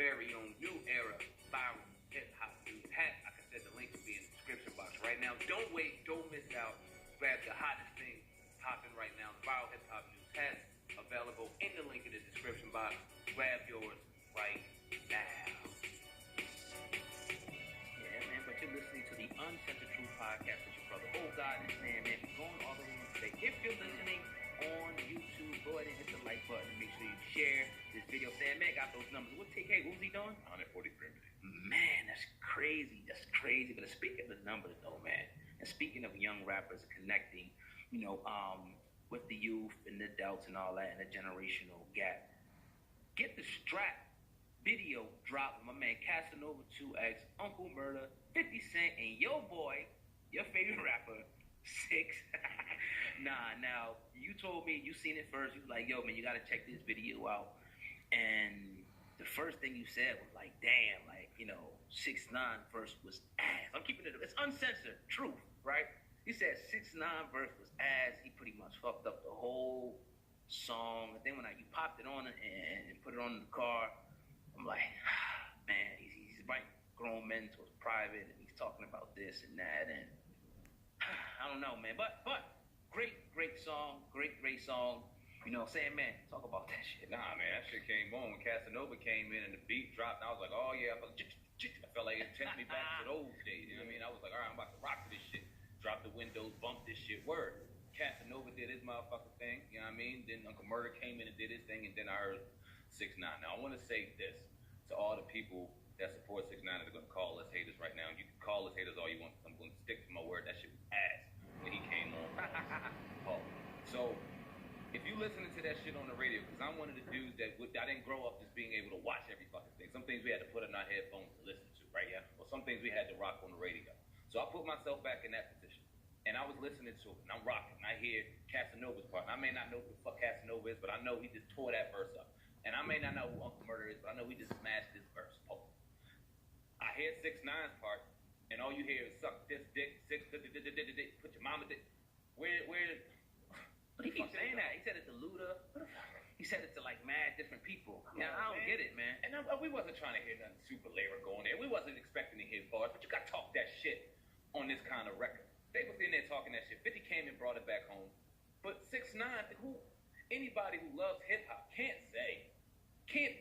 very own new era viral hip-hop news hat. Like I said, the link will be in the description box right now. Don't wait, don't miss out. Grab the hottest thing popping right now, the viral hip-hop news hat, available in the link in the description box. Grab yours right now. Yeah, man, but you're listening to the Uncensored Truth Podcast with your brother. Oh, God, this man, going all the way on today. If you're listening on YouTube, go ahead and hit the like button and make sure you share this video. Saying, man, got those numbers. What TK, who's he doing? 143 million. Man, that's crazy. That's crazy. But speaking of the numbers, though, man, and speaking of young rappers connecting, with the youth and the adults and all that, and the generational gap, get the strap video drop with my man Casanova 2X, Uncle Murder, 50 Cent, and your boy, your favorite rapper, 6ix9ine. Now, you told me you seen it first. You was like, yo, man, you got to check this video out. And the first thing you said was like, damn, 6ix9ine verse was ass. I'm keeping it, it's uncensored truth, right? He said 6ix9ine verse was ass. He pretty much fucked up the whole song. And then when you popped it on and put it on in the car, I'm like, man, he's right, grown men to his private, and he's talking about this and that, and I don't know, man. But great song, great song. You know what I'm saying, man? Talk about that shit. Nah, man, that shit came on when Casanova came in and the beat dropped, and I was like, oh yeah, I felt like it sent me back to those days. You know what I mean? I was like, all right, I'm about to rock to this shit. Drop the windows, bump this shit. Word. Casanova did his motherfucking thing. You know what I mean? Then Uncle Murder came in and did his thing, and then I heard 6ix9ine. Now I want to say this to all the people that support 6ix9ine that are going to call us haters right now. You can call us haters all you want. I'm going to stick to my word. That shit was ass when he came on. So if you listening to that shit on the radio, because I'm one of the dudes that I didn't grow up just being able to watch every fucking thing. Some things we had to put in our headphones to listen to, right? Yeah. Or some things we had to rock on the radio. So I put myself back in that position. And I was listening to it, and I'm rocking, and I hear Casanova's part. And I may not know who the fuck Casanova is, but I know he just tore that verse up. And I may not know who Uncle Murder is, but I know he just smashed this verse. Oh. I hear 6ix9ine's part, and all you hear is suck this dick, put your mama dick. Where? But he keeps saying that. He said it to Luda. He said it to like mad different people. Yeah, I don't get it, man. And we wasn't trying to hear nothing super lyrical on there. We wasn't expecting to hear bars, but you got to talk that shit on this kind of record. They was in there talking that shit. 50 came and brought it back home. But 6ix9ine, anybody who loves hip-hop can't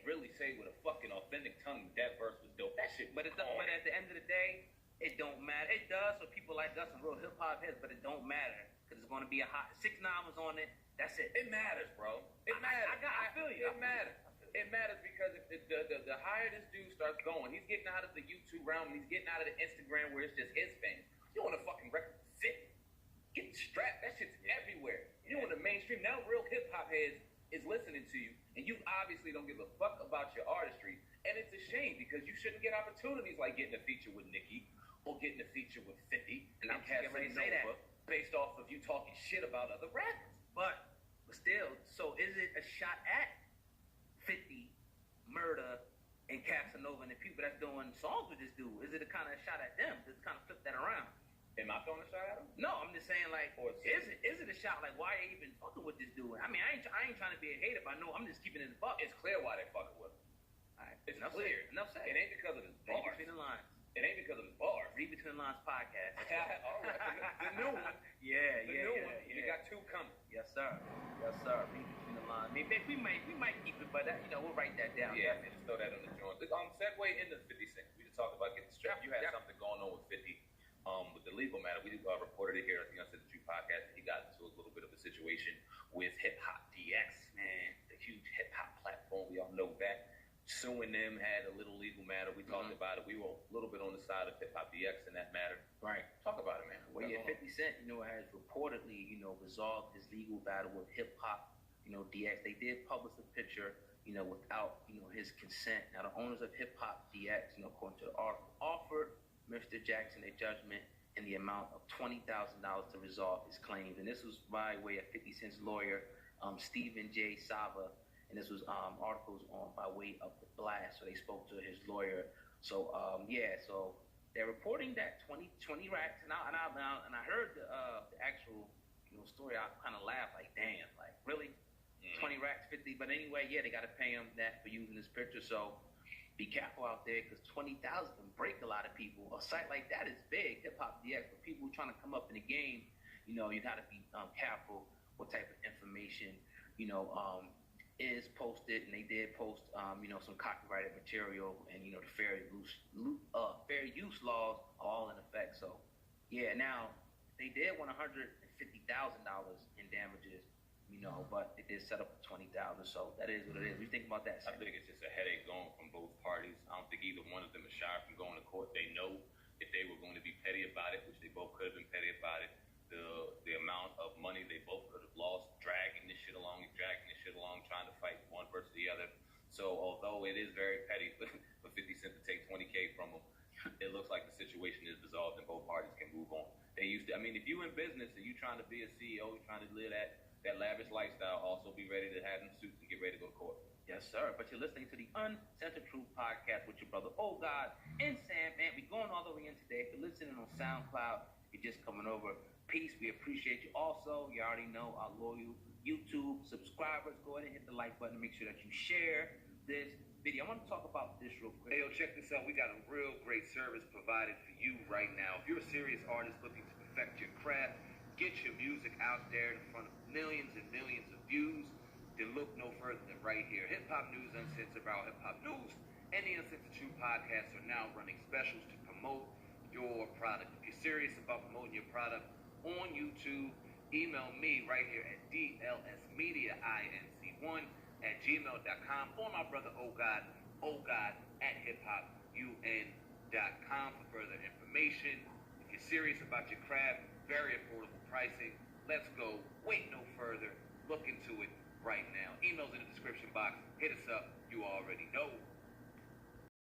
really say with a fucking authentic tongue that verse was dope. That shit But at the end of the day, it don't matter. It does for people like us and real hip-hop heads, but it don't matter. Because it's going to be a hot... 6ix9ine was on it. That's it. It matters, bro. It matters. I feel you. It matters. It matters because if the higher this dude starts going, he's getting out of the YouTube realm, he's getting out of the Instagram where it's just his fans. You want a fucking record sit, get strapped. That shit's everywhere. You on the mainstream now. Real hip hop heads is listening to you, and you obviously don't give a fuck about your artistry. And it's a shame because you shouldn't get opportunities like getting a feature with Nicki or getting a feature with 50. And I'm getting ready to say that based off of you talking shit about other rappers. But still, so is it a shot at 50, Murder, and Casanova and the people that's doing songs with this dude? Is it a kind of shot at them? Just kind of flip that around. Am I throwing a shot at him? No, I'm just saying, like, is it a shot? Like, why are you even fucking with this dude? I mean, I ain't trying to be a hater, but I know I'm just keeping it in the buck. It's clear why they fucking with him. All right, it's clear. Enough said. It ain't because of his bars. Read between the lines. It ain't because of his bars. Read between the lines podcast. All right, the new one. Yeah. You got two coming. Yes, sir. Read between the lines. Maybe we might keep it, but we'll write that down. Yeah, just throw that on the joint. Segue into 50 Cent. We just talked about getting strapped. You had something going on with 50. With the legal matter, we reported it here on the Uncensored Truth Podcast. He got into a little bit of a situation with Hip Hop DX, man, the huge hip hop platform. We all know that. Suing them had a little legal matter. We talked about it. We were a little bit on the side of Hip Hop DX in that matter. Right. Talk about it, man. Well, yeah, 50 Cent, has reportedly, resolved his legal battle with Hip Hop, DX. They did publish a picture, without, his consent. Now, the owners of Hip Hop DX, according to the article, offered Mr. Jackson a judgment in the amount of $20,000 to resolve his claims. And this was by way of 50 Cent's lawyer, Stephen J. Sava. And this was articles by way of The Blast. So they spoke to his lawyer. So, so they're reporting that 20 racks. And I heard the actual story. I kind of laughed like, damn, like, really? 20 racks, 50. But anyway, yeah, they got to pay him that for using this picture. So be careful out there because 20,000 can break a lot of people. A site like that is big, Hip Hop DX, but people trying to come up in the game, you know, you got to be careful what type of information, you know, is posted. And they did post, you know, some copyrighted material, and you know, the fair use laws are all in effect. So, yeah, now they did want $150,000 in damages, you know, but it did set up $20,000. So that is what it is. What do you think about that, I think it's just a headache going from both parties. I don't think either one of them is shy from going to court. They know if they were going to be petty about it, which they both could have been petty about it, the amount of money they both could have lost dragging this shit along, trying to fight one versus the other. So although it is very petty for 50 Cent to take 20K from them, it looks like the situation is dissolved and both parties can move on. They used to, I mean, if you in business and you trying to be a CEO, you trying to live that lavish lifestyle, also be ready to have them suits and get ready to go to court. Yes, sir. But you're listening to the Uncensored Truth Podcast with your brother, Oh God, and Sam, man. We're going all the way in today. If you're listening on SoundCloud, you're just coming over. Peace. We appreciate you. Also, you already know our loyal YouTube subscribers. Go ahead and hit the like button. Make sure that you share this video. I want to talk about this real quick. Hey, yo, check this out. We got a real great service provided for you right now. If you're a serious artist looking to perfect your craft, get your music out there in front of millions and millions of views, then look no further than right here. Hip Hop News Uncensored, our Hip Hop News and the Uncensored Truth Podcasts are now running specials to promote your product. If you're serious about promoting your product on YouTube, email me right here at dlsmediainc1@gmail.com, or my brother OGod at hiphopun.com for further information. If you're serious about your craft, very affordable pricing. Let's go. Wait no further. Look into it right now. Email's in the description box. Hit us up. You already know.